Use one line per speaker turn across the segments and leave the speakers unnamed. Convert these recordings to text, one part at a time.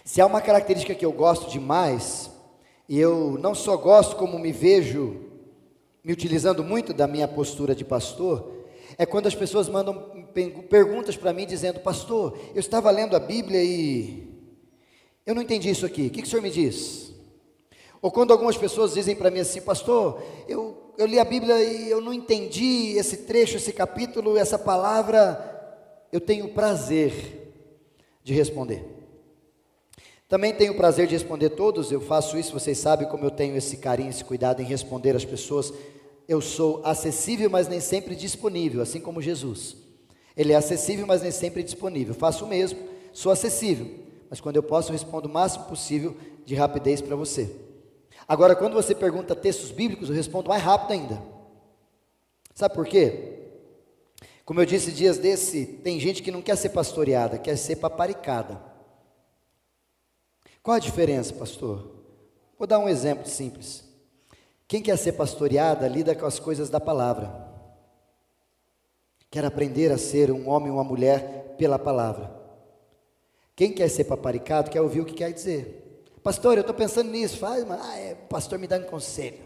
Se há uma característica que eu gosto demais, e eu não só gosto, como me vejo me utilizando muito da minha postura de pastor, é quando as pessoas mandam perguntas para mim dizendo: pastor, eu estava lendo a Bíblia e eu não entendi isso aqui, o que o senhor me diz? Ou quando algumas pessoas dizem para mim assim: pastor, eu li a Bíblia e eu não entendi esse trecho, esse capítulo, essa palavra. Eu tenho o prazer de responder. Também tenho o prazer de responder todos, eu faço isso, vocês sabem como eu tenho esse carinho, esse cuidado em responder às pessoas. Eu sou acessível, mas nem sempre disponível, assim como Jesus. Ele é acessível, mas nem sempre disponível. Faço o mesmo, sou acessível, mas quando eu posso, eu respondo o máximo possível de rapidez para você. Agora, quando você pergunta textos bíblicos, eu respondo mais rápido ainda. Sabe por quê? Como eu disse dias desse, tem gente que não quer ser pastoreada, quer ser paparicada. Qual a diferença, pastor? Vou dar um exemplo simples. Quem quer ser pastoreada, lida com as coisas da palavra. Quer aprender a ser um homem ou uma mulher pela palavra. Quem quer ser paparicado, quer ouvir o que quer dizer. Pastor, eu estou pensando nisso. Faz, mas o pastor me dá um conselho.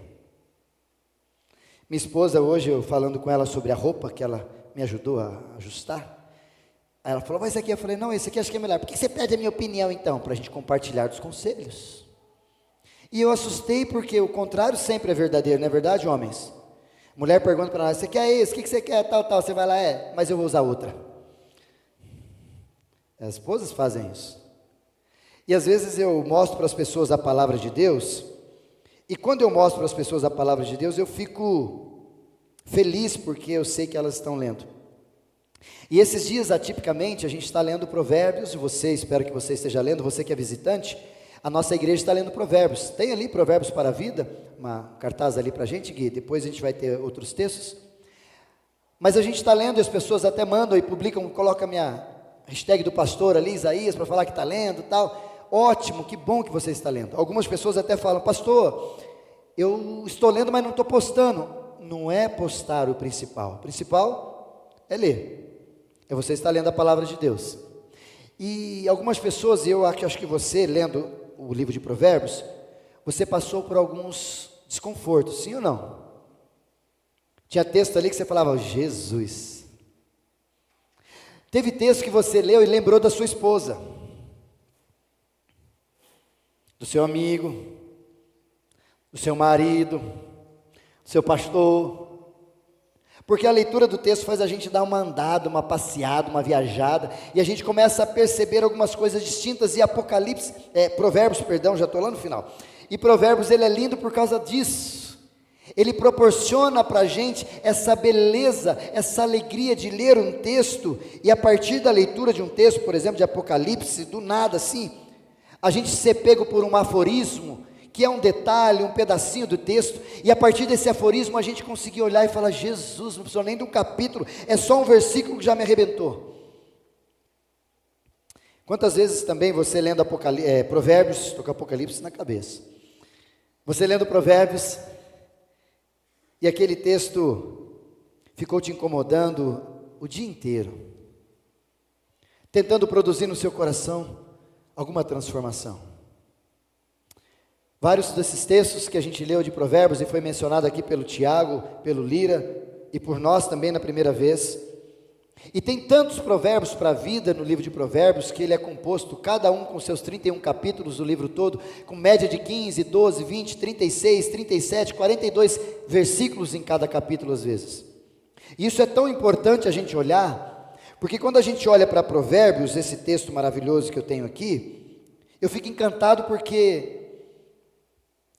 Minha esposa, hoje, eu falando com ela sobre a roupa que ela me ajudou a ajustar. Aí ela falou: mas esse aqui, eu falei: não, esse aqui acho que é melhor. Por que você pede a minha opinião então? Para a gente compartilhar dos conselhos. E eu assustei porque o contrário sempre é verdadeiro, não é verdade, homens? Mulher pergunta para nós: você quer esse? O que você quer? Tal, tal. Você vai lá: mas eu vou usar outra. As esposas fazem isso. E às vezes eu mostro para as pessoas a palavra de Deus, e quando eu mostro para as pessoas a palavra de Deus, eu fico feliz porque eu sei que elas estão lendo. E esses dias, atipicamente, a gente está lendo Provérbios, e você, espero que você esteja lendo, você que é visitante, a nossa igreja está lendo Provérbios. Tem ali Provérbios para a Vida, uma cartaz ali para a gente, Gui, depois a gente vai ter outros textos. Mas a gente está lendo e as pessoas até mandam e publicam, colocam a minha hashtag do pastor ali, Isaías, para falar que está lendo e tal. Ótimo, que bom que você está lendo. Algumas pessoas até falam: pastor, eu estou lendo, mas não estou postando. Não é postar o principal é ler. É você estar lendo a palavra de Deus. E algumas pessoas, eu acho que você, lendo o livro de Provérbios, você passou por alguns desconfortos, sim ou não? Tinha texto ali que você falava: Jesus. Teve texto que você leu e lembrou da sua esposa, do seu amigo, do seu marido, do seu pastor. Porque a leitura do texto faz a gente dar uma andada, uma passeada, uma viajada, e a gente começa a perceber algumas coisas distintas. E Provérbios, já estou lá no final. E Provérbios, ele é lindo por causa disso. Ele proporciona para a gente essa beleza, essa alegria de ler um texto, e a partir da leitura de um texto, por exemplo, de Apocalipse, do nada assim, a gente ser pego por um aforismo, que é um detalhe, um pedacinho do texto, e a partir desse aforismo a gente conseguir olhar e falar: Jesus, não precisou nem de um capítulo, é só um versículo que já me arrebentou. Quantas vezes também você lendo Provérbios, estou com Apocalipse na cabeça, você lendo Provérbios, e aquele texto ficou te incomodando o dia inteiro, tentando produzir no seu coração alguma transformação. Vários desses textos que a gente leu de Provérbios, e foi mencionado aqui pelo Tiago, pelo Lira, e por nós também na primeira vez. E tem tantos provérbios para a vida no livro de Provérbios, que ele é composto, cada um com seus 31 capítulos, o livro todo, com média de 15, 12, 20, 36, 37, 42 versículos em cada capítulo às vezes. E isso é tão importante a gente olhar, porque quando a gente olha para Provérbios, esse texto maravilhoso que eu tenho aqui, eu fico encantado porque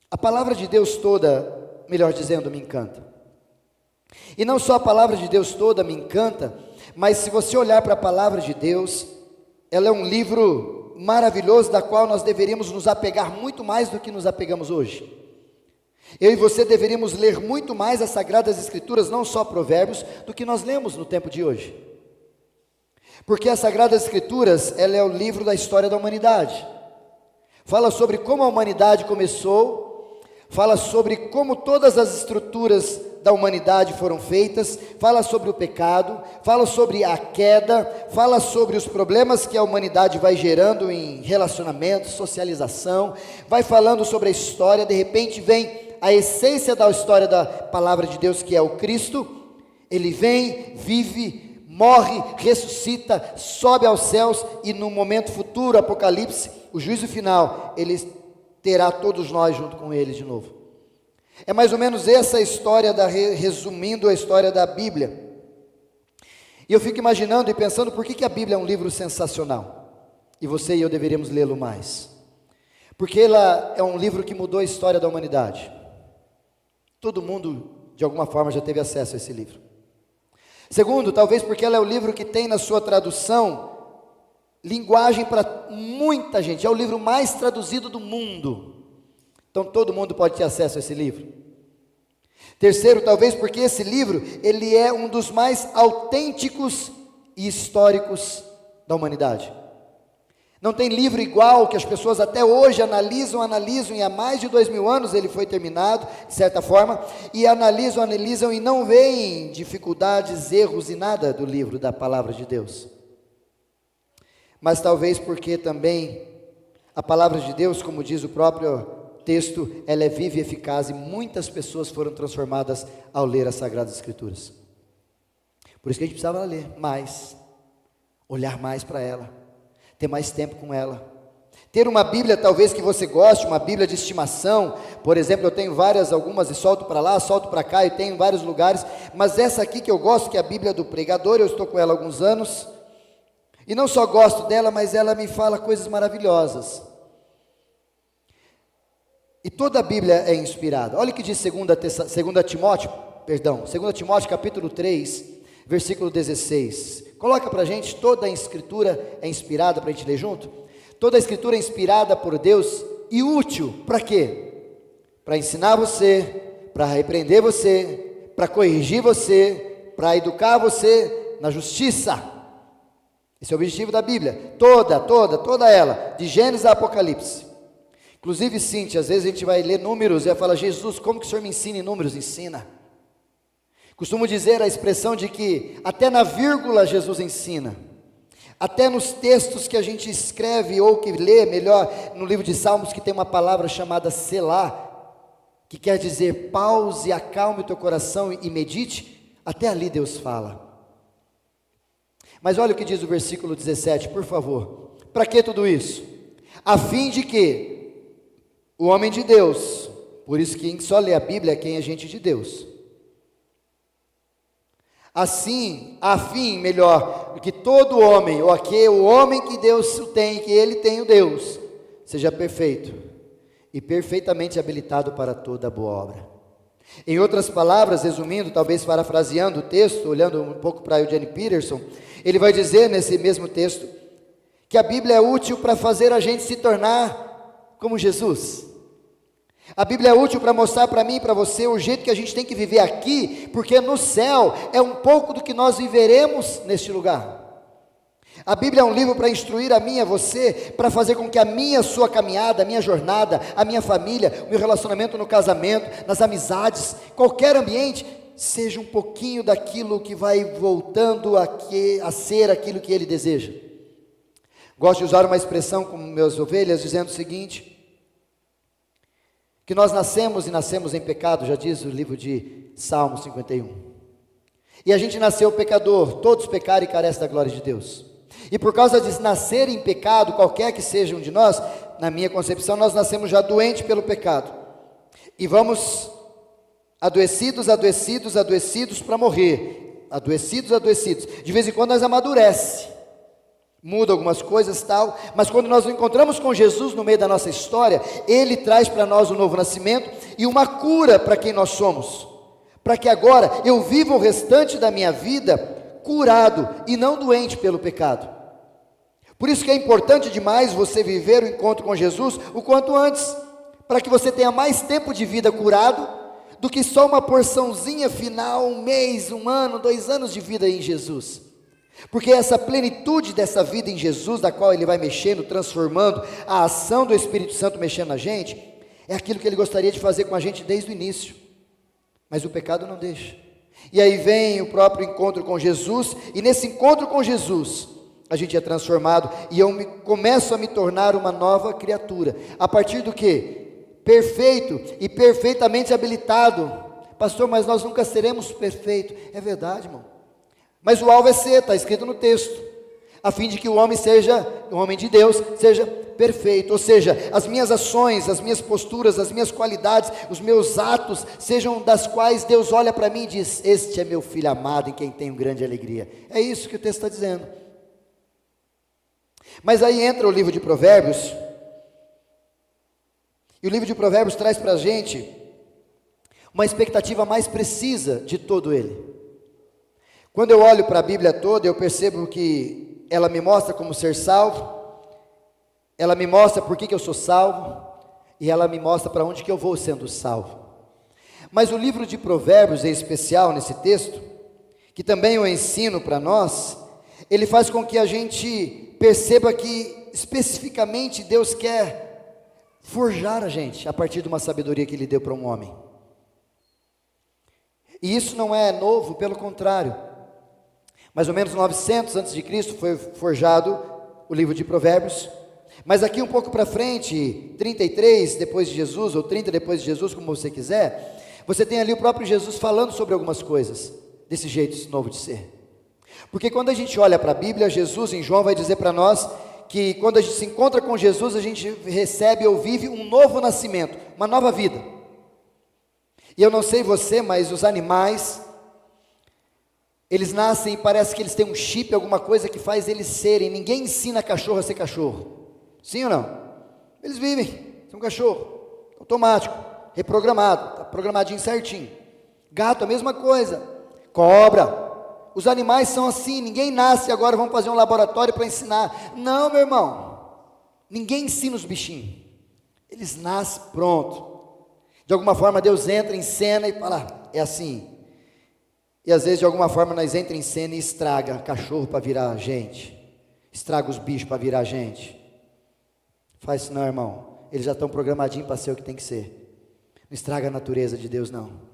a palavra de Deus toda, melhor dizendo, me encanta. E não só a palavra de Deus toda me encanta, mas se você olhar para a palavra de Deus, ela é um livro maravilhoso, da qual nós deveríamos nos apegar muito mais do que nos apegamos hoje. Eu e você deveríamos ler muito mais as Sagradas Escrituras, não só Provérbios, do que nós lemos no tempo de hoje. Porque as Sagradas Escrituras, ela é o livro da história da humanidade. Fala sobre como a humanidade começou, fala sobre como todas as estruturas da humanidade foram feitas, fala sobre o pecado, fala sobre a queda, fala sobre os problemas que a humanidade vai gerando em relacionamentos, socialização, vai falando sobre a história. De repente vem a essência da história da palavra de Deus, que é o Cristo. Ele vem, vive, morre, ressuscita, sobe aos céus, e no momento futuro, Apocalipse, o juízo final, ele terá todos nós junto com ele de novo. É mais ou menos essa a história, resumindo a história da Bíblia. E eu fico imaginando e pensando, por que a Bíblia é um livro sensacional? E você e eu deveríamos lê-lo mais. Porque ela é um livro que mudou a história da humanidade. Todo mundo, de alguma forma, já teve acesso a esse livro. Segundo, talvez porque ela é o livro que tem na sua tradução linguagem para muita gente. É o livro mais traduzido do mundo. Então todo mundo pode ter acesso a esse livro. Terceiro, talvez porque esse livro, ele é um dos mais autênticos e históricos da humanidade. Não tem livro igual, que as pessoas até hoje analisam, e há mais de 2000 anos ele foi terminado, de certa forma, e analisam e não veem dificuldades, erros e nada do livro, da palavra de Deus. Mas talvez porque também a palavra de Deus, como diz o próprio texto, ela é viva e eficaz, e muitas pessoas foram transformadas ao ler as Sagradas Escrituras. Por isso que a gente precisava ler mais, olhar mais para ela, ter mais tempo com ela, ter uma Bíblia talvez que você goste, uma Bíblia de estimação. Por exemplo, eu tenho algumas, e solto para lá, solto para cá, e tenho em vários lugares, mas essa aqui que eu gosto, que é a Bíblia do Pregador, eu estou com ela há alguns anos, e não só gosto dela, mas ela me fala coisas maravilhosas. E toda a Bíblia é inspirada. Olha o que diz 2 Timóteo capítulo 3, versículo 16. Coloca para a gente, toda a Escritura é inspirada, para a gente ler junto? Toda a Escritura é inspirada por Deus e útil, para quê? Para ensinar você, para repreender você, para corrigir você, para educar você na justiça. Esse é o objetivo da Bíblia, toda ela, de Gênesis a Apocalipse. Inclusive, Cíntia, às vezes a gente vai ler números e vai falar: Jesus, como que o Senhor me ensina em números? Ensina. Costumo dizer a expressão de que até na vírgula Jesus ensina. Até nos textos que a gente escreve ou que lê, melhor, no livro de Salmos, que tem uma palavra chamada Selá, que quer dizer pause, acalme o teu coração e medite, até ali Deus fala. Mas olha o que diz o versículo 17, por favor. Para que tudo isso? A fim de que o homem de Deus, por isso que quem só lê a Bíblia é quem é gente de Deus. Assim, a fim, melhor, que todo homem, ou aquele, o homem que Deus tem, que ele tem o Deus, seja perfeito e perfeitamente habilitado para toda boa obra. Em outras palavras, resumindo, talvez parafraseando o texto, olhando um pouco para Eugene Peterson, ele vai dizer nesse mesmo texto, que a Bíblia é útil para fazer a gente se tornar como Jesus. A Bíblia é útil para mostrar para mim e para você o jeito que a gente tem que viver aqui, porque no céu é um pouco do que nós viveremos neste lugar. A Bíblia é um livro para instruir a mim e a você, para fazer com que a sua caminhada, a minha jornada, a minha família, o meu relacionamento no casamento, nas amizades, qualquer ambiente, seja um pouquinho daquilo que vai voltando a ser aquilo que Ele deseja. Gosto de usar uma expressão com meus ovelhas, dizendo o seguinte, que nós nascemos em pecado, já diz o livro de Salmo 51. E a gente nasceu pecador, todos pecaram e carecem da glória de Deus. E por causa de nascer em pecado, qualquer que seja um de nós, na minha concepção, nós nascemos já doentes pelo pecado. E vamos adoecidos para morrer. Adoecidos. De vez em quando nós amadurece. Muda algumas coisas e tal, mas quando nós nos encontramos com Jesus no meio da nossa história, Ele traz para nós um novo nascimento e uma cura para quem nós somos, para que agora eu viva o restante da minha vida curado e não doente pelo pecado. Por isso que é importante demais você viver o encontro com Jesus o quanto antes, para que você tenha mais tempo de vida curado, do que só uma porçãozinha final, 1 mês, 1 ano, 2 anos de vida em Jesus. Porque essa plenitude dessa vida em Jesus, da qual Ele vai mexendo, transformando, a ação do Espírito Santo mexendo na gente, é aquilo que Ele gostaria de fazer com a gente desde o início. mas o pecado não deixa. E aí vem o próprio encontro com Jesus, e nesse encontro com Jesus, a gente é transformado, e começo a me tornar uma nova criatura. A partir do quê? Perfeito e perfeitamente habilitado. Pastor, mas nós nunca seremos perfeitos. É verdade, irmão. Mas o alvo é ser, está escrito no texto, a fim de que o homem de Deus, seja perfeito. Ou seja, as minhas ações, as minhas posturas, as minhas qualidades, os meus atos, sejam das quais Deus olha para mim e diz: este é meu filho amado, em quem tenho grande alegria. É isso que o texto está dizendo. Mas aí entra o livro de Provérbios, e o livro de Provérbios traz para a gente uma expectativa mais precisa de todo ele. Quando eu olho para a Bíblia toda, eu percebo que ela me mostra como ser salvo, ela me mostra por que eu sou salvo, e ela me mostra para onde que eu vou sendo salvo. Mas o livro de Provérbios, em especial nesse texto, que também eu ensino para nós, ele faz com que a gente perceba que especificamente Deus quer forjar a gente a partir de uma sabedoria que Ele deu para um homem. E isso não é novo, pelo contrário. Mais ou menos 900 a.C. foi forjado o livro de Provérbios. Mas aqui um pouco para frente, 33 depois de Jesus, ou 30 depois de Jesus, como você quiser, você tem ali o próprio Jesus falando sobre algumas coisas, desse jeito novo de ser. Porque quando a gente olha para a Bíblia, Jesus em João vai dizer para nós que quando a gente se encontra com Jesus, a gente recebe ou vive um novo nascimento, uma nova vida. E eu não sei você, mas os animais, eles nascem e parece que eles têm um chip, alguma coisa que faz eles serem. Ninguém ensina cachorro a ser cachorro. Sim ou não? Eles vivem, são cachorro, automático, reprogramado, está programadinho certinho. Gato, a mesma coisa. Cobra. Os animais são assim, ninguém nasce agora, vamos fazer um laboratório para ensinar. Não, meu irmão, ninguém ensina os bichinhos. Eles nascem, pronto. De alguma forma Deus entra em cena e fala, é assim. E às vezes de alguma forma nós entra em cena e estraga cachorro para virar gente. Estraga os bichos para virar gente. Faz isso não, irmão. Eles já estão programadinhos para ser o que tem que ser. Não estraga a natureza de Deus, não.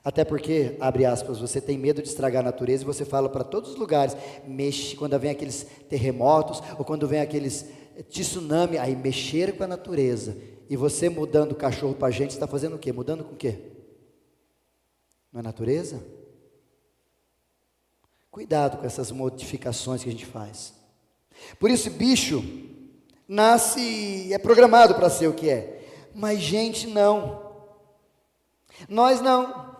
Até porque, abre aspas, você tem medo de estragar a natureza e você fala para todos os lugares, mexe, quando vem aqueles terremotos, ou quando vem aqueles tsunami, aí mexer com a natureza. E você mudando o cachorro para a gente, está fazendo o quê? Mudando com o quê? Não é natureza? Cuidado com essas modificações que a gente faz. Por isso, bicho nasce e é programado para ser o que é. Mas gente não. Nós não.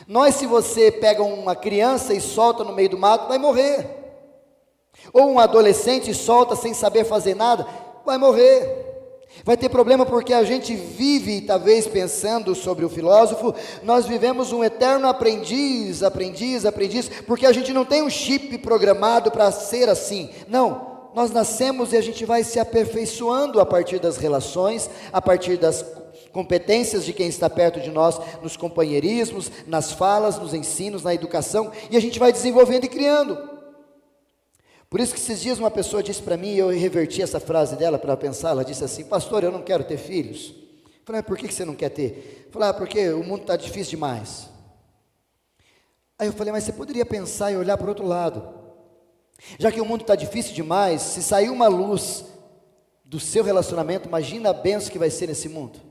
Nós, se você pega uma criança e solta no meio do mato, vai morrer. Ou um adolescente e solta sem saber fazer nada, vai morrer. Vai ter problema porque a gente vive, talvez pensando sobre o filósofo, nós vivemos um eterno aprendiz, porque a gente não tem um chip programado para ser assim. Não, nós nascemos e a gente vai se aperfeiçoando a partir das relações, a partir das competências de quem está perto de nós, nos companheirismos, nas falas, nos ensinos, na educação, e a gente vai desenvolvendo e criando. Por isso que esses dias uma pessoa disse para mim, e eu reverti essa frase dela para pensar, ela disse assim, pastor, eu não quero ter filhos. Eu falei, por que você não quer ter? Eu falei, porque o mundo está difícil demais. Aí eu falei, mas você poderia pensar e olhar para o outro lado. Já que o mundo está difícil demais, se sair uma luz do seu relacionamento, imagina a bênção que vai ser nesse mundo.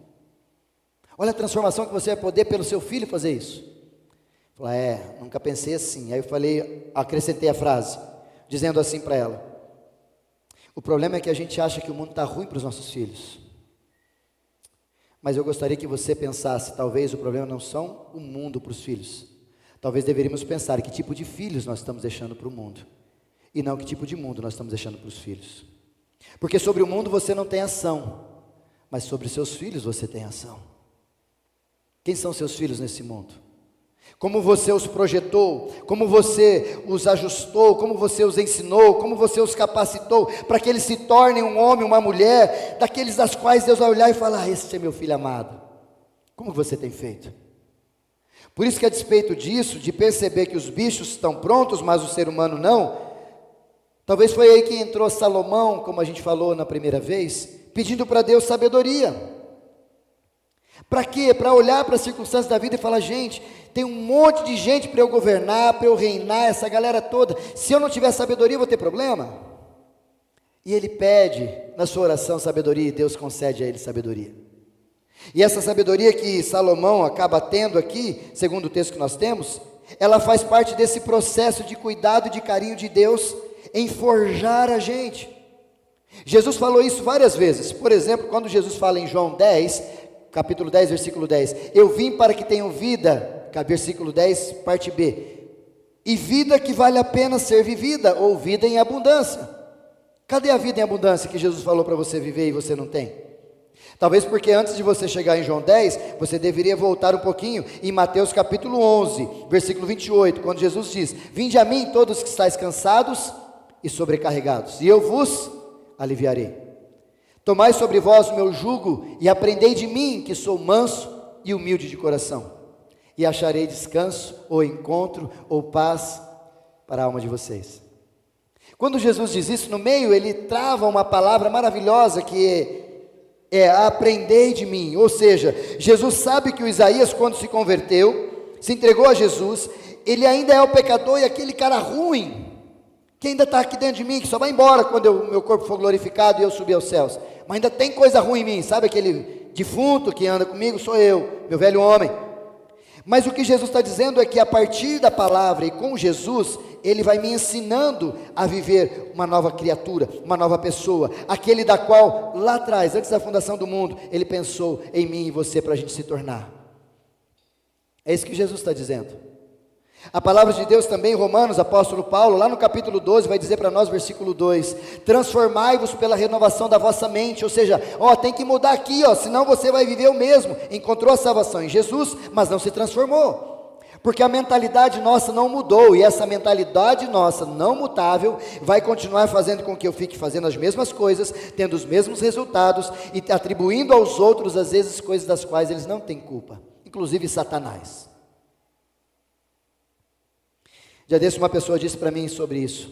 Olha a transformação que você vai poder pelo seu filho fazer isso. Eu falei, nunca pensei assim. Aí eu falei, acrescentei a frase, dizendo assim para ela, o problema é que a gente acha que o mundo está ruim para os nossos filhos, mas eu gostaria que você pensasse, talvez o problema não são o mundo para os filhos, talvez deveríamos pensar que tipo de filhos nós estamos deixando para o mundo, e não que tipo de mundo nós estamos deixando para os filhos, porque sobre o mundo você não tem ação, mas sobre seus filhos você tem ação. Quem são seus filhos nesse mundo? Como você os projetou, como você os ajustou, como você os ensinou, como você os capacitou, para que eles se tornem um homem, uma mulher, daqueles das quais Deus vai olhar e falar, este é meu filho amado. Como você tem feito? Por isso que a despeito disso, de perceber que os bichos estão prontos, mas o ser humano não, talvez foi aí que entrou Salomão, como a gente falou na primeira vez, pedindo para Deus sabedoria. Para quê? Para olhar para as circunstâncias da vida e falar: gente, tem um monte de gente para eu governar, para eu reinar, essa galera toda. Se eu não tiver sabedoria, eu vou ter problema? E ele pede na sua oração sabedoria, e Deus concede a ele sabedoria. E essa sabedoria que Salomão acaba tendo aqui, segundo o texto que nós temos, ela faz parte desse processo de cuidado e de carinho de Deus em forjar a gente. Jesus falou isso várias vezes. Por exemplo, quando Jesus fala em João 10, capítulo 10, versículo 10, eu vim para que tenham vida, versículo 10, parte B, e vida que vale a pena ser vivida, ou vida em abundância. Cadê a vida em abundância que Jesus falou para você viver e você não tem? Talvez porque antes de você chegar em João 10, você deveria voltar um pouquinho em Mateus capítulo 11, versículo 28, quando Jesus diz: vinde a mim todos que estáis cansados e sobrecarregados, e eu vos aliviarei. Tomai sobre vós o meu jugo e aprendei de mim, que sou manso e humilde de coração, e acharei descanso, ou encontro, ou paz para a alma de vocês. Quando Jesus diz isso, no meio ele trava uma palavra maravilhosa que é aprendei de mim. Ou seja, Jesus sabe que o Isaías, quando se converteu, se entregou a Jesus, ele ainda é o pecador e aquele cara ruim, que ainda está aqui dentro de mim, que só vai embora quando o meu corpo for glorificado e eu subir aos céus, mas ainda tem coisa ruim em mim, sabe aquele defunto que anda comigo? Sou eu, meu velho homem. Mas o que Jesus está dizendo é que a partir da palavra e com Jesus, Ele vai me ensinando a viver uma nova criatura, uma nova pessoa, aquele da qual lá atrás, antes da fundação do mundo, Ele pensou em mim e você para a gente se tornar. É isso que Jesus está dizendo. A palavra de Deus também em Romanos, apóstolo Paulo, lá no capítulo 12, vai dizer para nós, versículo 2, transformai-vos pela renovação da vossa mente, ou seja, tem que mudar aqui, senão você vai viver o mesmo. Encontrou a salvação em Jesus, mas não se transformou, porque a mentalidade nossa não mudou, e essa mentalidade nossa não mutável, vai continuar fazendo com que eu fique fazendo as mesmas coisas, tendo os mesmos resultados, e atribuindo aos outros, às vezes, coisas das quais eles não têm culpa, inclusive Satanás. Já desse uma pessoa disse para mim sobre isso,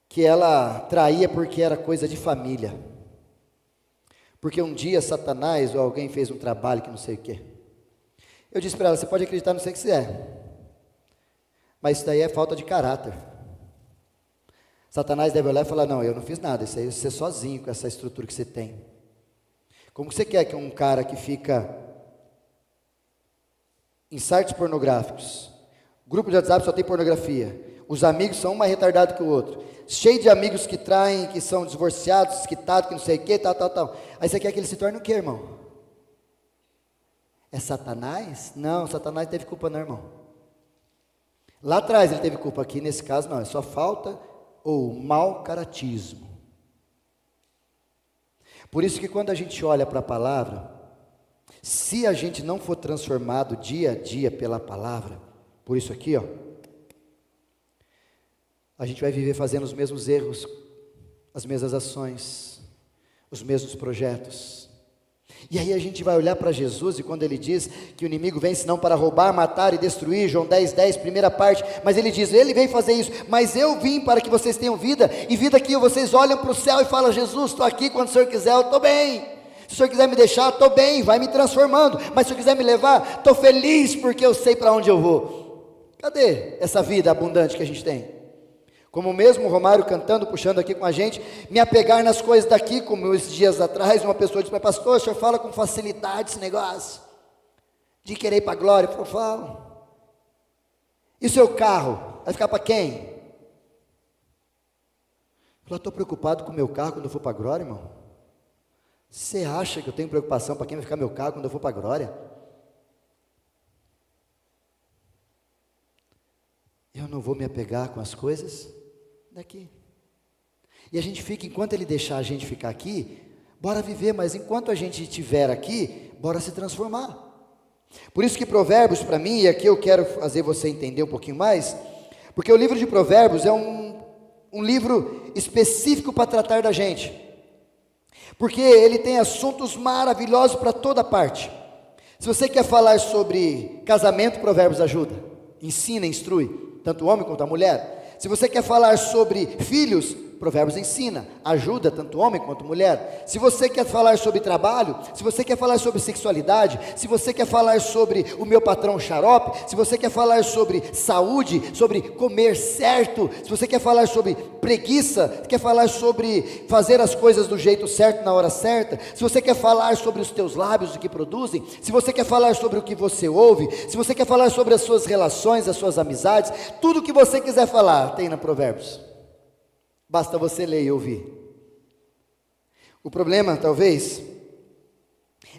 que ela traía porque era coisa de família, porque um dia Satanás ou alguém fez um trabalho que não sei o que. Eu disse para ela: você pode acreditar no que você quiser, mas isso daí é falta de caráter. Satanás deve olhar e falar: não, eu não fiz nada, isso aí é você sozinho com essa estrutura que você tem. Como você quer que um cara que fica em sites pornográficos, grupo de WhatsApp só tem pornografia, os amigos são um mais retardado que o outro, cheio de amigos que traem, que são divorciados, desquitados, que não sei o que, tal. Aí você quer que ele se torne o que, irmão? É Satanás? Não, Satanás teve culpa não, irmão. Lá atrás ele teve culpa, aqui nesse caso não, é só falta ou mau caratismo. Por isso que quando a gente olha para a palavra, se a gente não for transformado dia a dia pela palavra, por isso aqui, a gente vai viver fazendo os mesmos erros, as mesmas ações, os mesmos projetos. E aí a gente vai olhar para Jesus, e quando ele diz que o inimigo vem senão para roubar, matar e destruir, João 10:10, primeira parte, mas ele diz, ele veio fazer isso, mas eu vim para que vocês tenham vida, e vida que vocês olham para o céu e falam: Jesus, estou aqui, quando o Senhor quiser eu estou bem, se o Senhor quiser me deixar, estou bem, vai me transformando, mas se o Senhor quiser me levar, estou feliz, porque eu sei para onde eu vou. Cadê essa vida abundante que a gente tem? Como mesmo o Romário cantando, puxando aqui com a gente, me apegar nas coisas daqui, como esses dias atrás, uma pessoa disse: mas pastor, o senhor fala com facilidade esse negócio, de querer ir para a glória. Eu falo. E o seu carro, vai ficar para quem? Eu estou preocupado com o meu carro quando eu for para a glória, irmão. Você acha que eu tenho preocupação para quem vai ficar meu carro quando eu for para a glória? Eu não vou me apegar com as coisas daqui. E a gente fica, enquanto Ele deixar a gente ficar aqui, bora viver, mas enquanto a gente estiver aqui, bora se transformar. Por isso que Provérbios para mim, e aqui eu quero fazer você entender um pouquinho mais, porque o livro de Provérbios é um livro específico para tratar da gente, porque ele tem assuntos maravilhosos para toda parte. Se você quer falar sobre casamento, Provérbios ajuda, ensina, instrui, tanto o homem quanto a mulher. Se você quer falar sobre filhos, Provérbios ensina, ajuda tanto homem quanto mulher. Se você quer falar sobre trabalho, se você quer falar sobre sexualidade, se você quer falar sobre o meu patrão xarope, se você quer falar sobre saúde, sobre comer certo, se você quer falar sobre preguiça, quer falar sobre fazer as coisas do jeito certo na hora certa, se você quer falar sobre os teus lábios, o que produzem, se você quer falar sobre o que você ouve, se você quer falar sobre as suas relações, as suas amizades, tudo que você quiser falar, tem na Provérbios. Basta você ler e ouvir. O problema, talvez,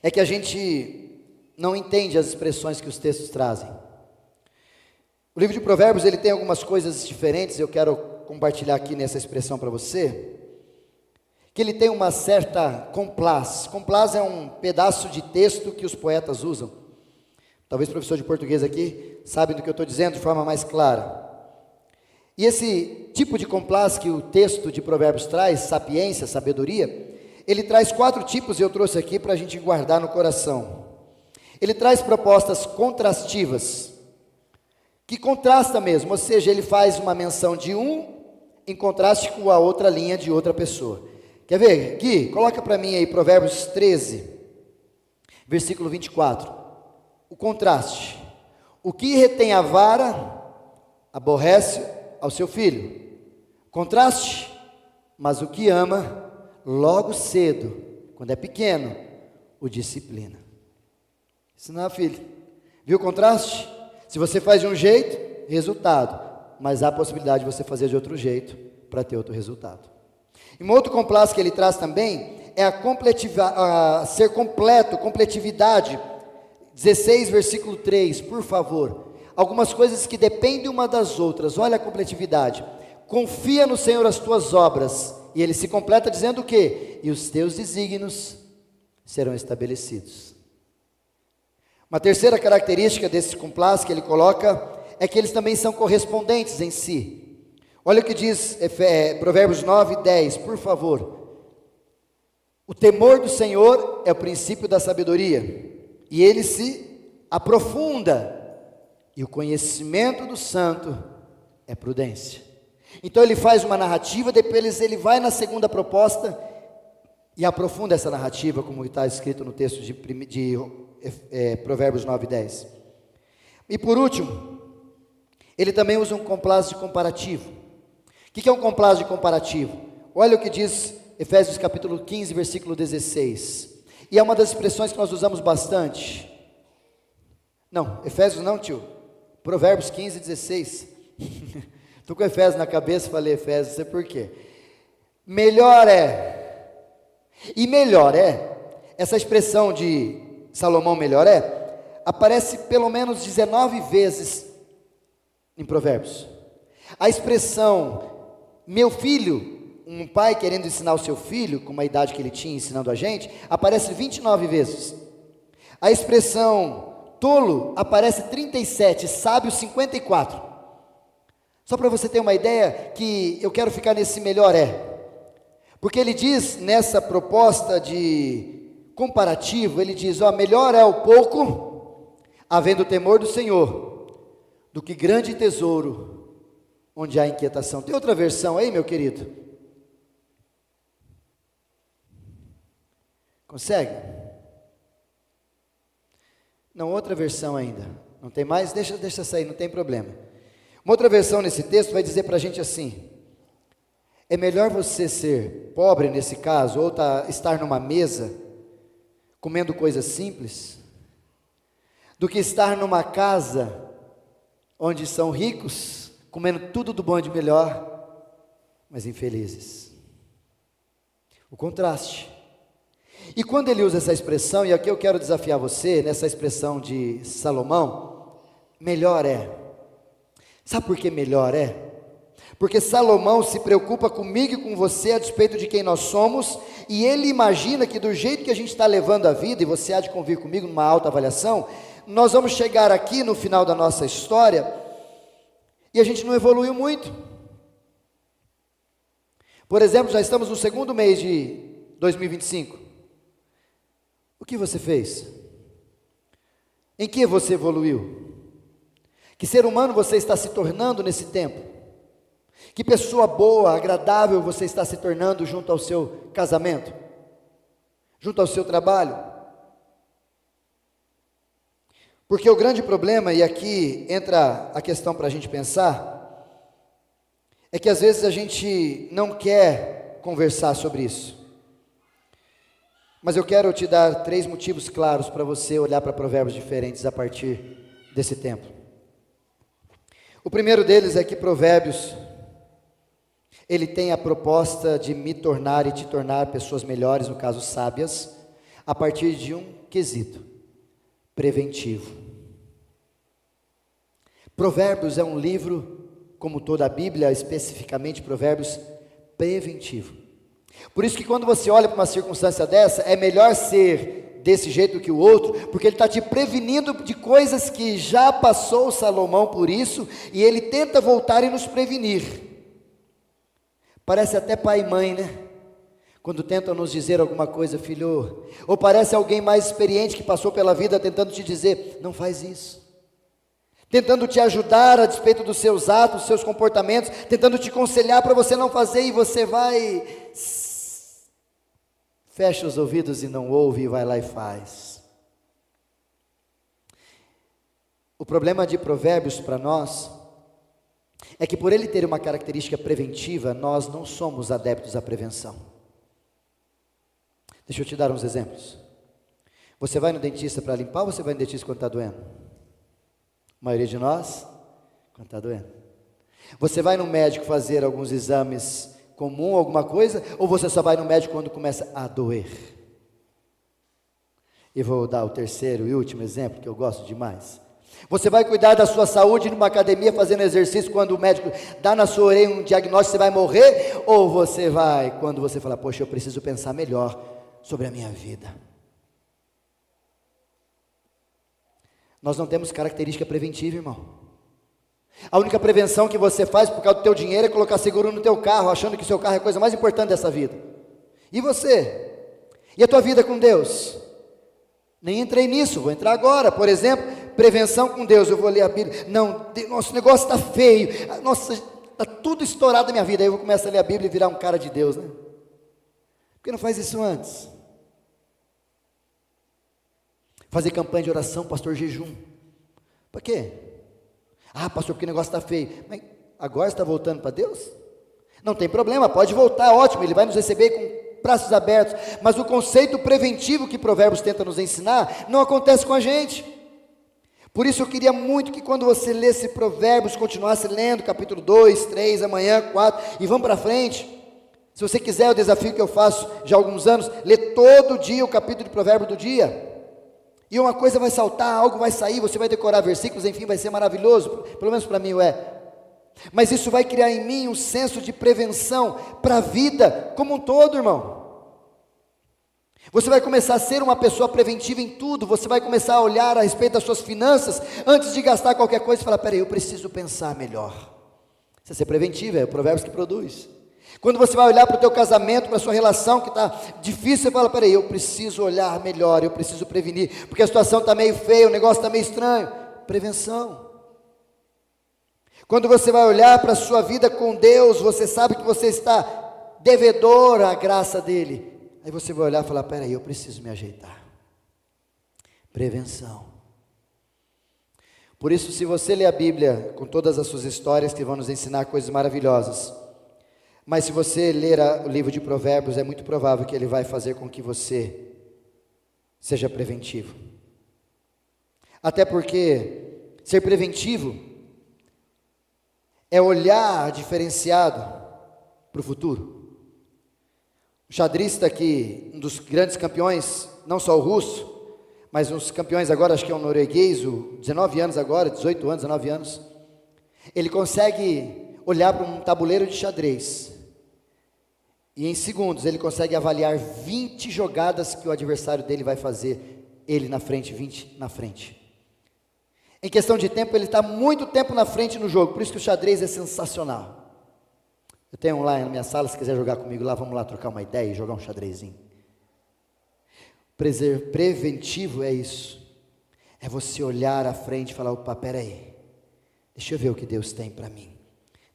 é que a gente não entende as expressões que os textos trazem. O livro de Provérbios, ele tem algumas coisas diferentes, eu quero compartilhar aqui nessa expressão para você, que ele tem uma certa complaz. Complaz é um pedaço de texto que os poetas usam. Talvez o professor de português aqui sabe do que eu estou dizendo de forma mais clara. E esse tipo de complaz que o texto de Provérbios traz, sapiência, sabedoria, ele traz 4 tipos, e eu trouxe aqui para a gente guardar no coração. Ele traz propostas contrastivas, que contrasta mesmo, ou seja, ele faz uma menção de um em contraste com a outra linha de outra pessoa. Quer ver? Gui, coloca para mim aí Provérbios 13, versículo 24. O contraste. O que retém a vara, aborrece ao seu filho. Contraste, mas o que ama, logo cedo, quando é pequeno, o disciplina. Ensinar, filho. Viu o contraste? Se você faz de um jeito, resultado. Mas há a possibilidade de você fazer de outro jeito para ter outro resultado. E um outro complaz que ele traz também é a ser completo, completividade. 16, versículo 3, por favor. Algumas coisas que dependem uma das outras. Olha a completividade. Confia no Senhor as tuas obras. E ele se completa dizendo o quê? E os teus desígnios serão estabelecidos. Uma terceira característica desse complaz que ele coloca é que eles também são correspondentes em si. Olha o que diz Provérbios 9, 10, por favor. O temor do Senhor é o princípio da sabedoria, e ele se aprofunda, e o conhecimento do santo é prudência. Então ele faz uma narrativa, depois ele vai na segunda proposta e aprofunda essa narrativa, como está escrito no texto de Provérbios 9, 10. E por último, ele também usa um complaz de comparativo. O que é um complaz de comparativo? Olha o que diz Efésios capítulo 15, versículo 16. E é uma das expressões que nós usamos bastante. Não, Efésios não, tio. Provérbios 15, 16. Estou com Efésios na cabeça, falei Efésios, não sei por quê. Melhor é. E melhor é, essa expressão de Salomão melhor é, aparece pelo menos 19 vezes em Provérbios. A expressão, meu filho, um pai querendo ensinar o seu filho, com a idade que ele tinha ensinando a gente, aparece 29 vezes. A expressão tolo aparece 37, sábio 54. Só para você ter uma ideia que eu quero ficar nesse melhor é. Porque ele diz nessa proposta de comparativo, ele diz, melhor é o pouco, havendo temor do Senhor, do que grande tesouro, onde há inquietação. Tem outra versão aí, meu querido? Consegue? Não, outra versão ainda. Não tem mais? Deixa sair, não tem problema. Uma outra versão nesse texto vai dizer para a gente assim: é melhor você ser pobre nesse caso, ou estar numa mesa, comendo coisas simples, do que estar numa casa, onde são ricos, comendo tudo do bom e de melhor, mas infelizes. O contraste. E quando ele usa essa expressão, e aqui eu quero desafiar você, nessa expressão de Salomão, melhor é. Sabe por que melhor é? Porque Salomão se preocupa comigo e com você a despeito de quem nós somos, e ele imagina que do jeito que a gente está levando a vida, e você há de convir comigo numa alta avaliação, nós vamos chegar aqui no final da nossa história, e a gente não evoluiu muito. Por exemplo, já estamos no segundo mês de 2025. O que você fez? Em que você evoluiu? Que ser humano você está se tornando nesse tempo? Que pessoa boa, agradável você está se tornando junto ao seu casamento, junto ao seu trabalho. Porque o grande problema, e aqui entra a questão para a gente pensar, é que às vezes a gente não quer conversar sobre isso. Mas eu quero te dar 3 motivos claros para você olhar para provérbios diferentes a partir desse tempo. O primeiro deles é que Provérbios, ele tem a proposta de me tornar e te tornar pessoas melhores, no caso sábias, a partir de um quesito: preventivo. Provérbios é um livro, como toda a Bíblia, especificamente Provérbios, preventivo. Por isso que quando você olha para uma circunstância dessa, é melhor ser desse jeito que o outro, porque ele está te prevenindo de coisas que já passou Salomão por isso, e ele tenta voltar e nos prevenir. Parece até pai e mãe, né? Quando tentam nos dizer alguma coisa, filho, ou parece alguém mais experiente que passou pela vida tentando te dizer, não faz isso. Tentando te ajudar a despeito dos seus atos, dos seus comportamentos, tentando te aconselhar para você não fazer, e você vai, fecha os ouvidos e não ouve, e vai lá e faz. O problema de Provérbios para nós, é que por ele ter uma característica preventiva, nós não somos adeptos à prevenção. Deixa eu te dar uns exemplos. Você vai no dentista para limpar, ou você vai no dentista quando está doendo? A maioria de nós, quando está doendo. Você vai no médico fazer alguns exames comum, alguma coisa, ou você só vai no médico quando começa a doer? E vou dar o terceiro e último exemplo, que eu gosto demais. Você vai cuidar da sua saúde numa academia fazendo exercício quando o médico dá na sua orelha um diagnóstico, você vai morrer? Ou você vai quando você fala, poxa, eu preciso pensar melhor sobre a minha vida? Nós não temos característica preventiva, irmão. A única prevenção que você faz por causa do teu dinheiro é colocar seguro no teu carro, achando que o seu carro é a coisa mais importante dessa vida. E você? E a tua vida com Deus? Nem entrei nisso, vou entrar agora. Por exemplo, prevenção com Deus. Eu vou ler a Bíblia. Não, nosso negócio está feio. Nossa, está tudo estourado na minha vida. Aí eu vou começar a ler a Bíblia e virar um cara de Deus, né? Por que não faz isso antes? Fazer campanha de oração, pastor, jejum. Para quê? Ah, pastor, porque o negócio está feio. Mas agora você está voltando para Deus? Não tem problema, pode voltar, ótimo. Ele vai nos receber com braços abertos. Mas o conceito preventivo que Provérbios tenta nos ensinar, não acontece com a gente. Por isso eu queria muito que quando você lesse Provérbios, continuasse lendo capítulo 2, 3, amanhã, 4, e vamos para frente. Se você quiser, o desafio que eu faço já há alguns anos, ler todo dia o capítulo de Provérbios do dia. E uma coisa vai saltar, algo vai sair, você vai decorar versículos, enfim, vai ser maravilhoso, pelo menos para mim é. Mas isso vai criar em mim um senso de prevenção para a vida como um todo, irmão. Você vai começar a ser uma pessoa preventiva em tudo, você vai começar a olhar a respeito das suas finanças, antes de gastar qualquer coisa, e falar, peraí, eu preciso pensar melhor. Isso é ser preventivo, é o Provérbios que produz. Quando você vai olhar para o teu casamento, para a sua relação que está difícil, você fala, peraí, eu preciso olhar melhor, eu preciso prevenir, porque a situação está meio feia, o negócio está meio estranho. Prevenção. Quando você vai olhar para a sua vida com Deus, você sabe que você está devedor à graça dEle. Aí você vai olhar e falar, peraí, eu preciso me ajeitar. Prevenção. Por isso, se você ler a Bíblia, com todas as suas histórias que vão nos ensinar coisas maravilhosas, mas se você ler o livro de Provérbios, é muito provável que ele vai fazer com que você seja preventivo. Até porque ser preventivo é olhar diferenciado para o futuro. O xadrista que, um dos grandes campeões, não só o russo, mas uns campeões agora, acho que é um norueguês, 19 anos agora, 18 anos, 19 anos, ele consegue olhar para um tabuleiro de xadrez, e em segundos ele consegue avaliar 20 jogadas que o adversário dele vai fazer, ele na frente, 20 na frente. Em questão de tempo, ele está muito tempo na frente no jogo, por isso que o xadrez é sensacional. Eu tenho um lá na minha sala, se quiser jogar comigo lá, vamos lá trocar uma ideia e jogar um xadrezinho. Preventivo é isso, é você olhar à frente e falar, opa, peraí, deixa eu ver o que Deus tem para mim,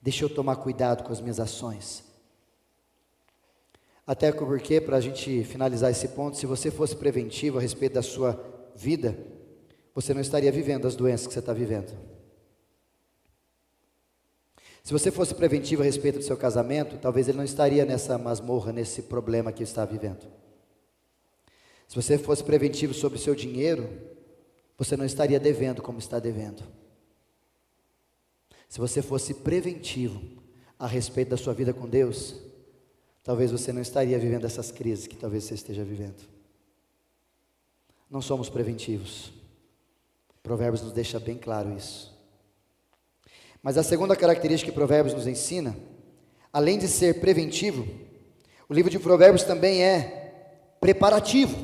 Deixa eu tomar cuidado com as minhas ações. Até porque, para a gente finalizar esse ponto, se você fosse preventivo a respeito da sua vida, você não estaria vivendo as doenças que você está vivendo. Se você fosse preventivo a respeito do seu casamento, talvez ele não estaria nessa masmorra, nesse problema que está vivendo. Se você fosse preventivo sobre o seu dinheiro, você não estaria devendo como está devendo. Se você fosse preventivo a respeito da sua vida com Deus, talvez você não estaria vivendo essas crises que talvez você esteja vivendo. Não somos preventivos. Provérbios nos deixa bem claro isso. Mas a segunda característica que Provérbios nos ensina, além de ser preventivo, o livro de Provérbios também é preparativo.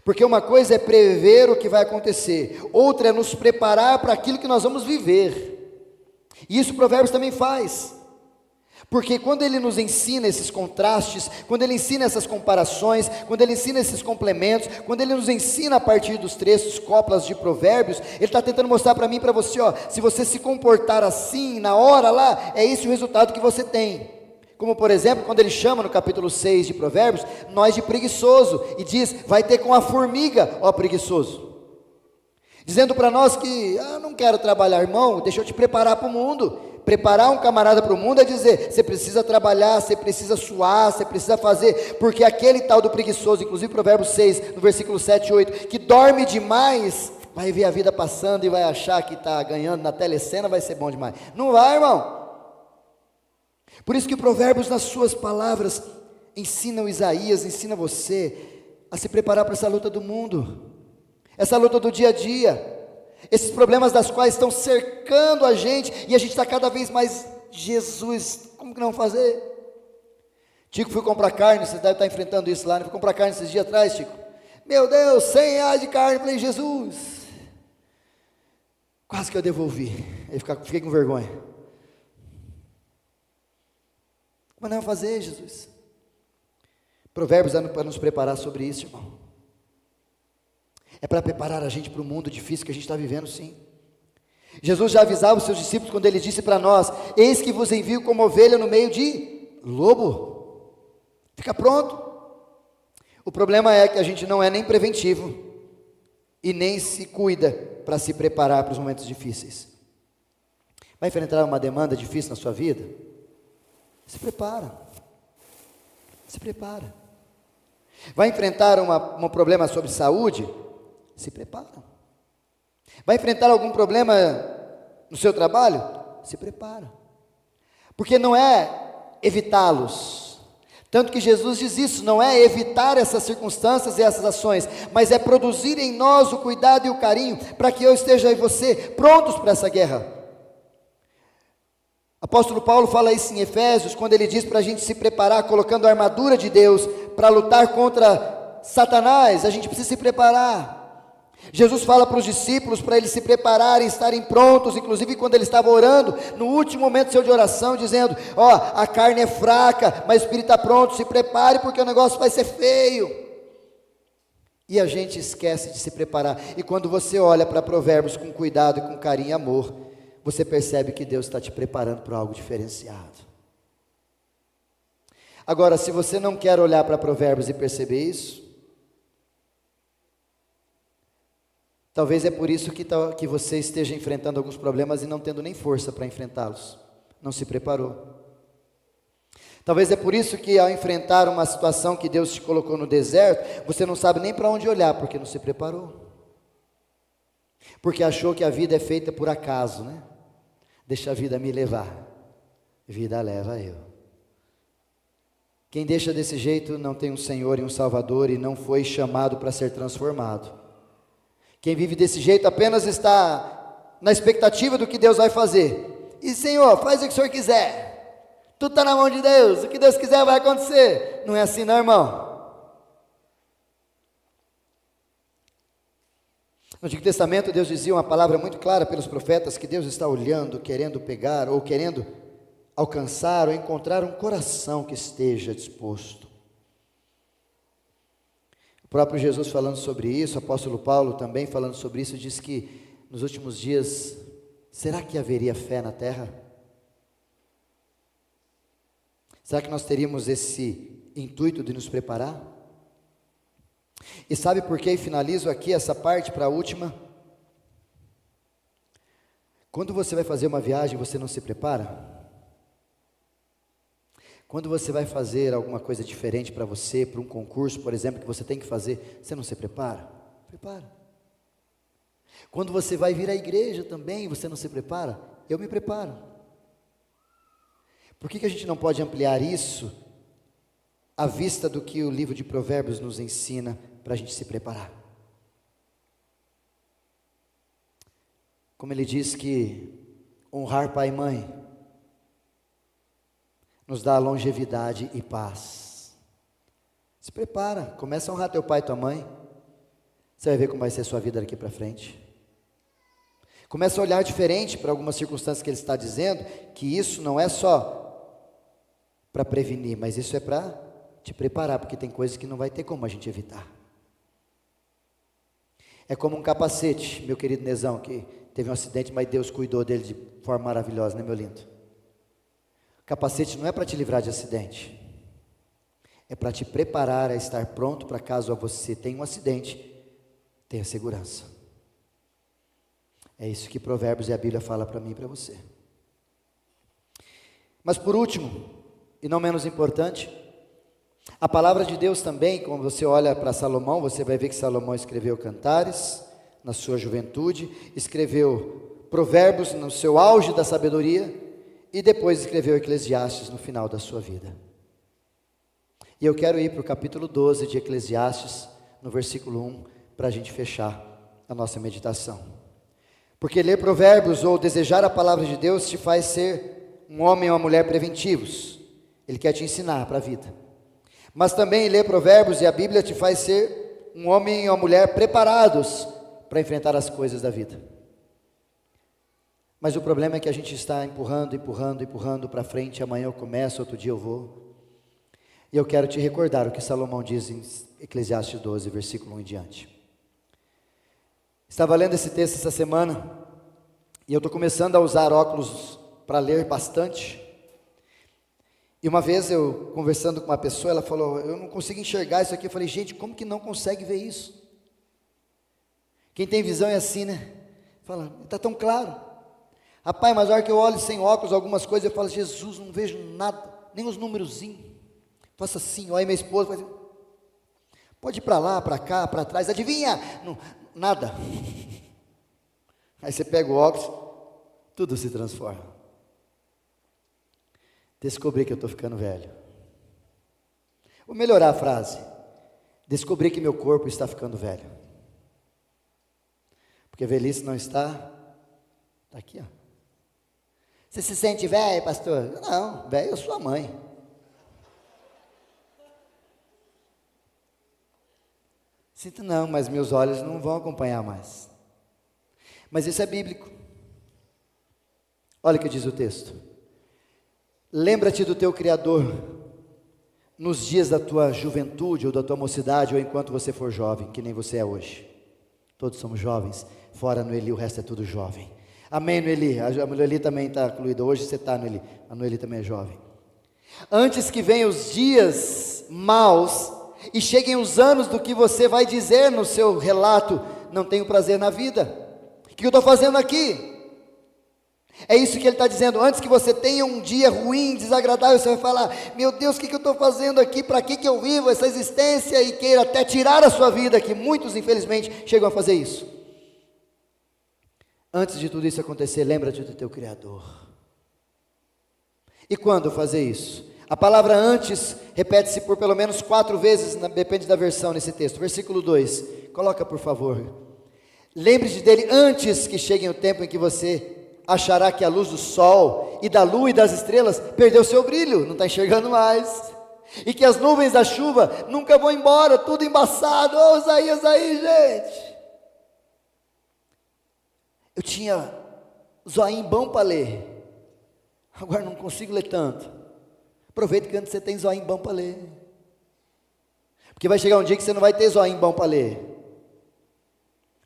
Porque uma coisa é prever o que vai acontecer, outra é nos preparar para aquilo que nós vamos viver. E isso Provérbios também faz. Porque quando ele nos ensina esses contrastes, quando ele ensina essas comparações, quando ele ensina esses complementos, quando ele nos ensina a partir dos trechos, coplas de Provérbios, ele está tentando mostrar para mim e para você, se você se comportar assim, na hora lá, é esse o resultado que você tem. Como por exemplo, quando ele chama no capítulo 6 de Provérbios, nós de preguiçoso, e diz, vai ter com a formiga, ó preguiçoso. Dizendo para nós que, não quero trabalhar, irmão, deixa eu te preparar para o mundo. Preparar um camarada para o mundo é dizer, você precisa trabalhar, você precisa suar, você precisa fazer, porque aquele tal do preguiçoso, inclusive Provérbios 6, no versículo 7 e 8, que dorme demais, vai ver a vida passando e vai achar que está ganhando na telecena, vai ser bom demais. Não vai, irmão. Por isso que Provérbios, nas suas palavras, ensina o Isaías, ensina você a se preparar para essa luta do mundo, essa luta do dia a dia, esses problemas das quais estão cercando a gente, e a gente está cada vez mais, Jesus, como que não fazer? Tico, fui comprar carne, você deve estar enfrentando isso lá, né? Fui comprar carne esses dias atrás, Tico, meu Deus, 100 reais de carne, falei, Jesus, quase que eu devolvi, aí fiquei com vergonha. Como não fazer, Jesus? Provérbios é para nos preparar sobre isso, irmão. É para preparar a gente para o mundo difícil que a gente está vivendo, sim. Jesus já avisava os seus discípulos quando ele disse para nós, eis que vos envio como ovelha no meio de lobo. Fica pronto. O problema é que a gente não é nem preventivo e nem se cuida para se preparar para os momentos difíceis. Vai enfrentar uma demanda difícil na sua vida? Se prepara. Se prepara. Vai enfrentar um problema sobre saúde? Se prepara. Vai enfrentar algum problema no seu trabalho? Se prepara. Porque não é evitá-los. Tanto que Jesus diz isso, não é evitar essas circunstâncias e essas ações, mas é produzir em nós o cuidado e o carinho, para que eu esteja e você prontos para essa guerra. Apóstolo Paulo fala isso em Efésios, quando ele diz para a gente se preparar, colocando a armadura de Deus, para lutar contra Satanás, a gente precisa se preparar. Jesus fala para os discípulos, para eles se prepararem, estarem prontos, inclusive quando ele estava orando, no último momento seu de oração, dizendo, a carne é fraca, mas o espírito está pronto, se prepare, porque o negócio vai ser feio. E a gente esquece de se preparar, e quando você olha para Provérbios com cuidado, com carinho e amor, você percebe que Deus está te preparando para algo diferenciado. Agora, se você não quer olhar para Provérbios e perceber isso, talvez é por isso que você esteja enfrentando alguns problemas e não tendo nem força para enfrentá-los. Não se preparou. Talvez é por isso que ao enfrentar uma situação que Deus te colocou no deserto, você não sabe nem para onde olhar, porque não se preparou. Porque achou que a vida é feita por acaso, né? Deixa a vida me levar. Vida leva eu. Quem deixa desse jeito não tem um Senhor e um Salvador e não foi chamado para ser transformado. Quem vive desse jeito apenas está na expectativa do que Deus vai fazer. E Senhor, faz o que o Senhor quiser. Tudo está na mão de Deus. O que Deus quiser vai acontecer. Não é assim não, irmão. No Antigo Testamento, Deus dizia uma palavra muito clara pelos profetas, que Deus está olhando, querendo pegar, ou querendo alcançar, ou encontrar um coração que esteja disposto. O próprio Jesus falando sobre isso, o apóstolo Paulo também falando sobre isso, diz que nos últimos dias, será que haveria fé na terra? Será que nós teríamos esse intuito de nos preparar? E sabe por que finalizo aqui essa parte para a última? Quando você vai fazer uma viagem, você não se prepara? Quando você vai fazer alguma coisa diferente para você, para um concurso, por exemplo, que você tem que fazer, você não se prepara? Prepara. Quando você vai vir à igreja também, você não se prepara? Eu me preparo. Por que a gente não pode ampliar isso à vista do que o livro de Provérbios nos ensina para a gente se preparar? Como ele diz que honrar pai e mãe nos dá longevidade e paz. Se prepara, começa a honrar teu pai e tua mãe. Você vai ver como vai ser a sua vida daqui para frente. Começa a olhar diferente para algumas circunstâncias que ele está dizendo, que isso não é só para prevenir, mas isso é para te preparar, porque tem coisas que não vai ter como a gente evitar. É como um capacete, meu querido Nezão, que teve um acidente, mas Deus cuidou dele de forma maravilhosa, né, meu lindo? O capacete não é para te livrar de acidente, é para te preparar a estar pronto para caso você tenha um acidente, tenha segurança. É isso que Provérbios e a Bíblia fala para mim e para você. Mas por último, e não menos importante, a palavra de Deus também, quando você olha para Salomão, você vai ver que Salomão escreveu Cantares na sua juventude, escreveu Provérbios no seu auge da sabedoria, e depois escreveu Eclesiastes no final da sua vida. E eu quero ir para o capítulo 12 de Eclesiastes, no versículo 1, para a gente fechar a nossa meditação. Porque ler Provérbios ou desejar a palavra de Deus te faz ser um homem ou uma mulher preventivos. Ele quer te ensinar para a vida. Mas também ler Provérbios e a Bíblia te faz ser um homem ou uma mulher preparados para enfrentar as coisas da vida. Mas o problema é que a gente está empurrando para frente. Amanhã eu começo, outro dia eu vou. E eu quero te recordar o que Salomão diz em Eclesiastes 12, versículo 1 em diante. Estava lendo esse texto essa semana, e eu estou começando a usar óculos para ler bastante. E uma vez eu, conversando com uma pessoa, ela falou, eu não consigo enxergar isso aqui. Eu falei, gente, como que não consegue ver isso? Quem tem visão é assim, né? Fala, está tão claro. Rapaz, mas na hora que eu olho sem óculos, algumas coisas, eu falo, Jesus, não vejo nada, nem os númerozinhos. Faço assim, olha minha esposa, faz, pode ir para lá, para cá, para trás, adivinha? Não, nada. Aí você pega o óculos, tudo se transforma. Descobri que eu estou ficando velho. Vou melhorar a frase. Descobri que meu corpo está ficando velho. Porque velhice não está aqui, ó. Você se sente velho, pastor? Não, velho eu sou a mãe. Sinto não, mas meus olhos não vão acompanhar mais. Mas isso é bíblico. Olha o que diz o texto. Lembra-te do teu Criador nos dias da tua juventude ou da tua mocidade ou enquanto você for jovem, que nem você é hoje. Todos somos jovens, fora Noeli o resto é tudo jovem. Amém, Noeli? A Noeli também está incluída, hoje você está, Noeli. A Noeli também é jovem. Antes que venham os dias maus e cheguem os anos do que você vai dizer no seu relato, não tenho prazer na vida. O que eu estou fazendo aqui? É isso que ele está dizendo. Antes que você tenha um dia ruim, desagradável, você vai falar, meu Deus, o que eu estou fazendo aqui? Para que eu vivo essa existência? E queira até tirar a sua vida, que muitos infelizmente chegam a fazer isso. Antes de tudo isso acontecer, lembra-te do teu Criador. E quando fazer isso? A palavra antes repete-se por pelo menos 4 vezes, depende da versão nesse texto. Versículo 2, coloca por favor. Lembre-se dele antes que chegue o tempo em que você achará que a luz do sol e da lua e das estrelas perdeu seu brilho, não está enxergando mais. E que as nuvens da chuva nunca vão embora, tudo embaçado. Ô Isaías aí, gente. Eu tinha zoinho bom para ler, agora não consigo ler tanto. Aproveita que antes você tem zoinho bom para ler, porque vai chegar um dia que você não vai ter zoinho bom para ler.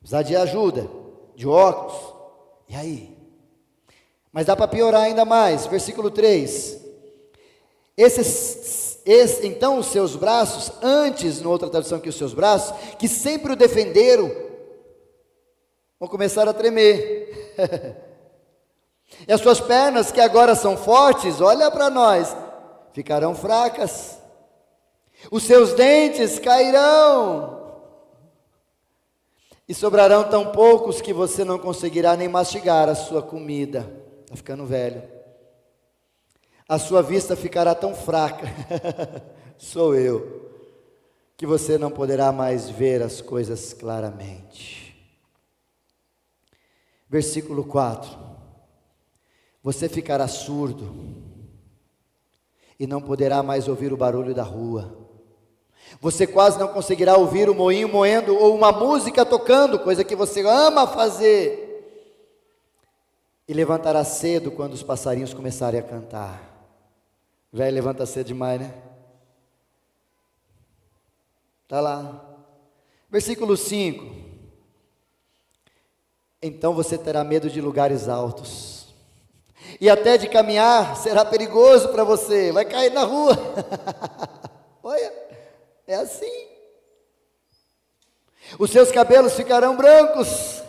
Precisar de ajuda, de óculos, e aí? Mas dá para piorar ainda mais, versículo 3. Então os seus braços, antes, em outra tradução que os seus braços, que sempre o defenderam, vão começar a tremer. E as suas pernas, que agora são fortes, olha para nós, ficarão fracas. Os seus dentes cairão. E sobrarão tão poucos que você não conseguirá nem mastigar a sua comida. Está ficando velho. A sua vista ficará tão fraca, sou eu, que você não poderá mais ver as coisas claramente. Versículo 4. Você ficará surdo e não poderá mais ouvir o barulho da rua. Você quase não conseguirá ouvir o moinho moendo ou uma música tocando, coisa que você ama fazer. E levantará cedo quando os passarinhos começarem a cantar. Velho, levanta cedo demais, né? Está lá. Versículo 5. Então você terá medo de lugares altos. E até de caminhar será perigoso para você. Vai cair na rua. Olha, é assim. Os seus cabelos ficarão brancos.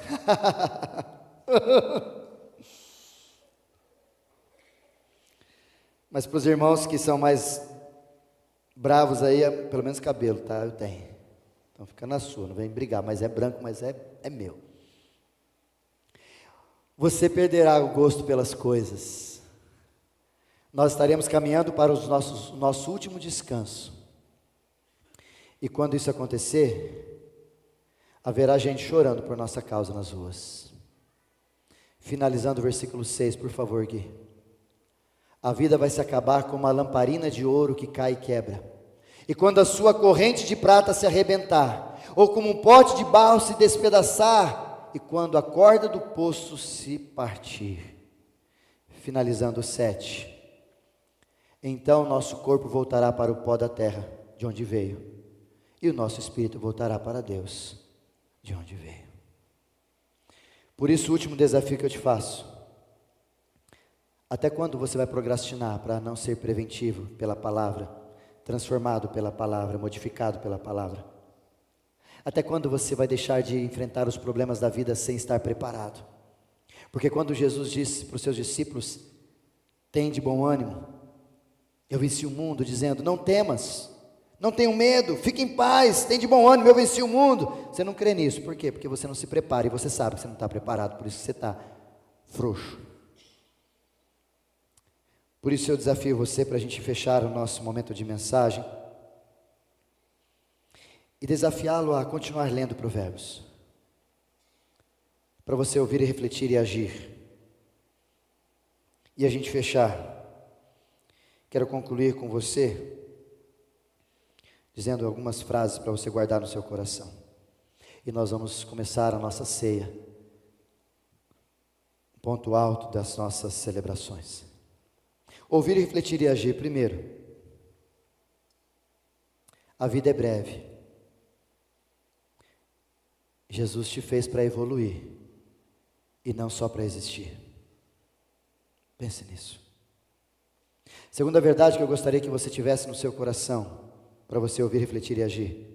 Mas para os irmãos que são mais bravos aí, pelo menos cabelo, tá? Eu tenho. Então fica na sua, não vem brigar, mas é branco, mas é meu. Você perderá o gosto pelas coisas. Nós estaremos caminhando para o nosso último descanso. E quando isso acontecer, haverá gente chorando por nossa causa nas ruas. Finalizando o versículo 6, por favor, Gui. A vida vai se acabar como uma lamparina de ouro que cai e quebra. E quando a sua corrente de prata se arrebentar, ou como um pote de barro se despedaçar, e quando a corda do poço se partir. Finalizando o 7. Então nosso corpo voltará para o pó da terra, de onde veio, e o nosso espírito voltará para Deus, de onde veio. Por isso, o último desafio que eu te faço: até quando você vai procrastinar para não ser preventivo pela palavra, transformado pela palavra, modificado pela palavra? Até quando você vai deixar de enfrentar os problemas da vida sem estar preparado? Porque quando Jesus disse para os seus discípulos: "Tende bom ânimo, eu venci o mundo", dizendo: "Não temas, não tenham medo, fique em paz, tende bom ânimo, eu venci o mundo". Você não crê nisso, por quê? Porque você não se prepara, e você sabe que você não está preparado, por isso que você está frouxo. Por isso eu desafio você, para a gente fechar o nosso momento de mensagem, e desafiá-lo a continuar lendo Provérbios, para você ouvir e refletir e agir. E a gente fechar, quero concluir com você, dizendo algumas frases para você guardar no seu coração. E nós vamos começar a nossa ceia, ponto alto das nossas celebrações. Ouvir e refletir e agir. Primeiro, a vida é breve. Jesus te fez para evoluir e não só para existir. Pense nisso. Segunda verdade que eu gostaria que você tivesse no seu coração, para você ouvir, refletir e agir.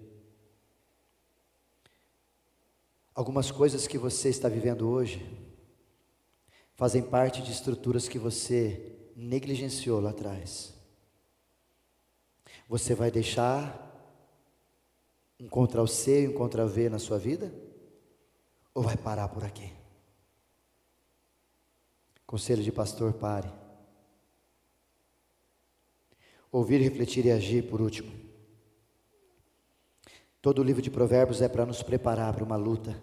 Algumas coisas que você está vivendo hoje fazem parte de estruturas que você negligenciou lá atrás. Você vai deixar um Ctrl+C e um Ctrl+V na sua vida? Ou vai parar por aqui? Conselho de pastor: pare. Ouvir, refletir e agir, por último. Todo o livro de Provérbios é para nos preparar para uma luta,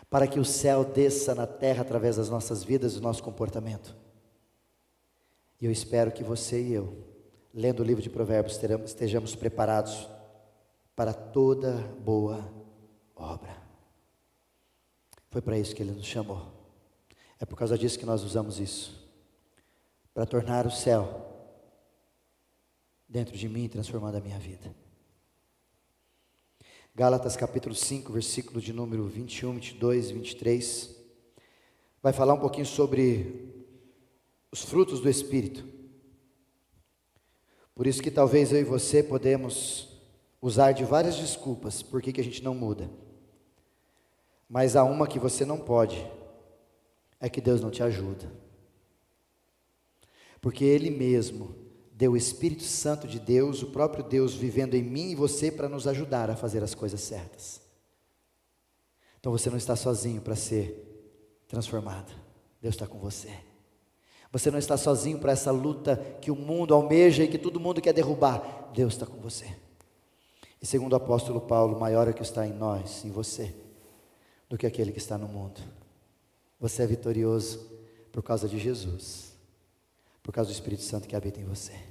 para que o céu desça na terra através das nossas vidas e do nosso comportamento. E eu espero que você e eu, lendo o livro de Provérbios, estejamos preparados para toda boa obra. Foi para isso que Ele nos chamou. É por causa disso que nós usamos isso, para tornar o céu dentro de mim, transformando a minha vida. Gálatas capítulo 5, versículo de número 21, 22 e 23, vai falar um pouquinho sobre os frutos do Espírito. Por isso que talvez eu e você podemos usar de várias desculpas por que a gente não muda. Mas há uma que você não pode, é que Deus não te ajuda. Porque Ele mesmo deu o Espírito Santo de Deus, o próprio Deus vivendo em mim e você para nos ajudar a fazer as coisas certas. Então você não está sozinho para ser transformado. Deus está com você. Você não está sozinho para essa luta que o mundo almeja e que todo mundo quer derrubar. Deus está com você. E segundo o apóstolo Paulo, maior é o que está em nós, em você, do que aquele que está no mundo. Você é vitorioso por causa de Jesus, por causa do Espírito Santo que habita em você.